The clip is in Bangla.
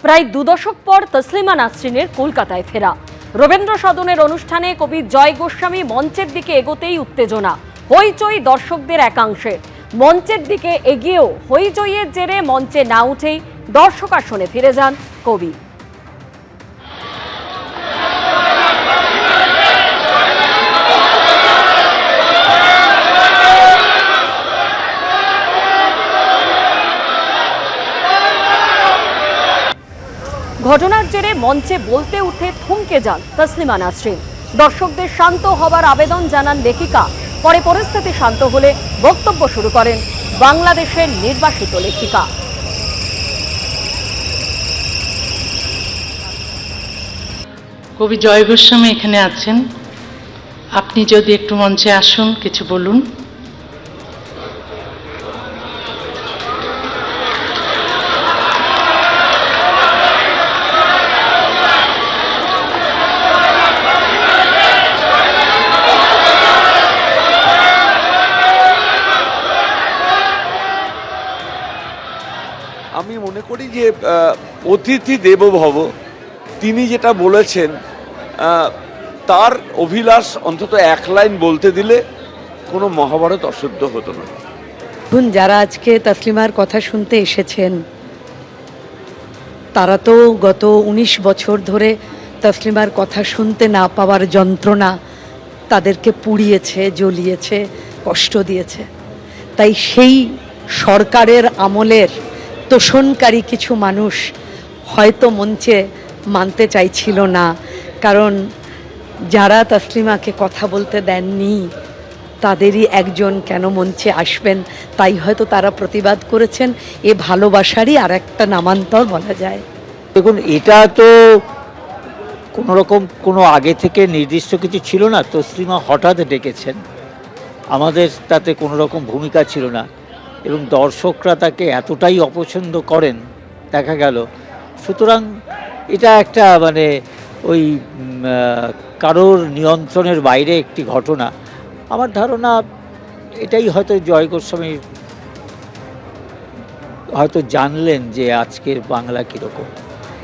প্রায় 2 দশক পর তসলিমা নাসরিনের কলকাতায় ফেরা। রবীন্দ্র সদনের অনুষ্ঠানে কবি জয় গোস্বামী মঞ্চের দিকে এগোতেই উত্তেজনা, হইচই দর্শকদের একাংশে। মঞ্চের দিকে এগিয়েও হইচইয়ের জেরে মঞ্চে না উঠেই দর্শক আসনে ফিরে যান কবি। ঘটনার জেরে মঞ্চে বলতে উঠে থমকে যান তসলিমা নাসরিন। দর্শকদের শান্ত হবার আবেদন জানান লেখিকা। পরে পরিস্থিতি শান্ত হলে বক্তব্য শুরু করেন বাংলাদেশের নির্বাসিত লেখিকা। কবি জয় গোস্বামী এখানে আছেন, আপনি যদি একটু মঞ্চে আসুন, কিছু বলুন। আমি মনে করি যে অতিথি দেবো ভব, তিনি যেটা বলেছেন তার অভিলাষ অন্তত এক লাইন বলতে দিলে কোনো মহাভারত অশুদ্ধ হতো না। যারা আজকে তসলিমার কথা শুনতে এসেছেন তারা তো গত 19 বছর ধরে তসলিমার কথা শুনতে না পাওয়ার যন্ত্রণা তাদেরকে পুড়িয়েছে, জ্বলিয়েছে, কষ্ট দিয়েছে। তাই সেই সরকারের আমলের তোষণকারী কিছু মানুষ হয়তো মঞ্চে মানতে চাইছিল না, কারণ যারা তসলিমাকে কথা বলতে দেননি তাদেরই একজন কেন মঞ্চে আসবেন, তাই হয়তো তারা প্রতিবাদ করেছেন। এ ভালোবাসারই আর একটা নামান্তর বলা যায়। দেখুন, এটা তো কোনো আগে থেকে নির্দিষ্ট কিছু ছিল না। তসলিমা হঠাৎ ডেকেছেন, আমাদের তাতে কোনো রকম ভূমিকা ছিল না, এবং দর্শকরা তাকে এতটাই অপছন্দ করেন দেখা গেল। সুতরাং এটা একটা ওই কারোর নিয়ন্ত্রণের বাইরে একটি ঘটনা। আমার ধারণা এটাই হয়তো জয় গোস্বামী হয়তো জানলেন যে আজকের বাংলা কীরকম।